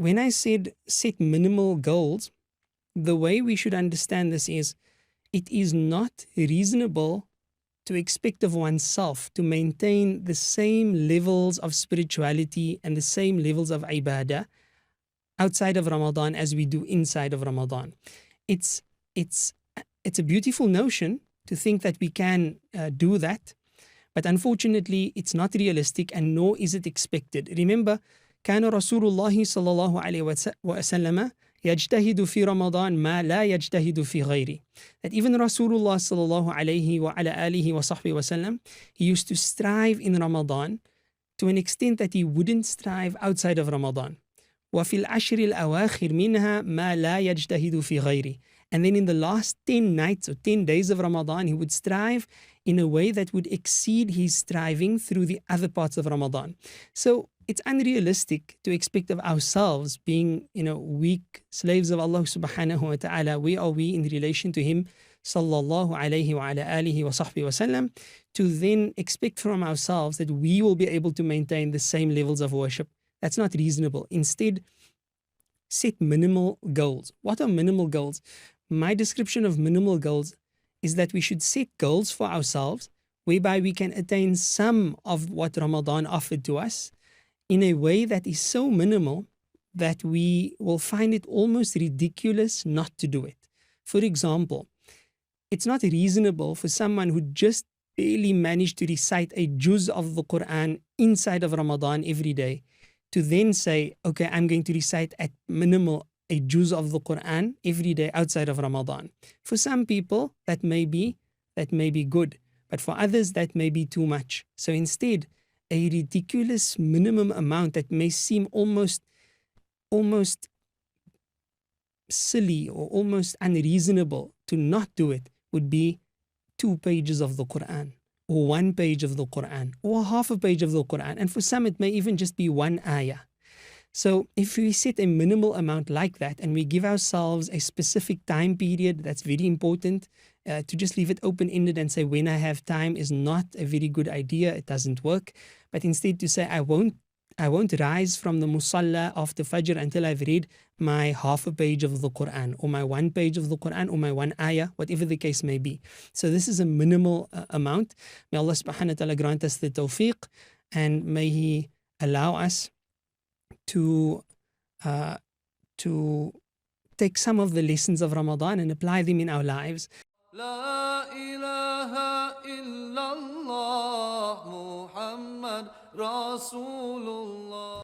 when I said set minimal goals, the way we should understand this is it is not reasonable to expect of oneself to maintain the same levels of spirituality and the same levels of ibadah outside of Ramadan as we do inside of Ramadan. It's it's it's a beautiful notion to think that we can do that, but unfortunately it's not realistic and nor is it expected. Remember, كان رسول الله صلى الله عليه وسلم يجتهد في رمضان ما لا يجتهد في غيره. That even Rasulullah صلى الله عليه وعلى آله وصحبه وسلم, he used to strive in Ramadan to an extent that he wouldn't strive outside of Ramadan. وفي العشر الأواخر منها ما لا يجتهد في غيره. And then in the last 10 nights or 10 days of Ramadan, he would strive in a way that would exceed his striving through the other parts of Ramadan. So it's unrealistic to expect of ourselves being, weak slaves of Allah subhanahu wa ta'ala. We are we in relation to him, sallallahu alayhi wa ala alihi wa sahbihi wa sallam, to then expect from ourselves that we will be able to maintain the same levels of worship. That's not reasonable. Instead, set minimal goals. What are minimal goals? My description of minimal goals is that we should set goals for ourselves whereby we can attain some of what Ramadan offered to us in a way that is so minimal that we will find it almost ridiculous not to do it. For example, it's not reasonable for someone who just barely managed to recite a juz of the Quran inside of Ramadan every day to then say, okay, I'm going to recite at minimal a juz of the Quran every day outside of Ramadan. For some people, that may be good, but for others, that may be too much. So instead, a ridiculous minimum amount that may seem almost silly or almost unreasonable to not do it would be 2 pages of the Quran, or 1 page of the Quran, or half a page of the Quran. And for some, it may even just be 1 ayah. So if we set a minimal amount like that and we give ourselves a specific time period, that's very important. To just leave it open-ended and say when I have time is not a very good idea. It doesn't work. But instead to say I won't rise from the musalla after Fajr until I've read my half a page of the Quran, or my 1 page of the Quran, or my 1 ayah, whatever the case may be. So this is a minimal amount. May Allah subhanahu wa ta'ala grant us the tawfiq, and may He allow us to take some of the lessons of Ramadan and apply them in our lives. La ilaha illallah Muhammad Rasulullah.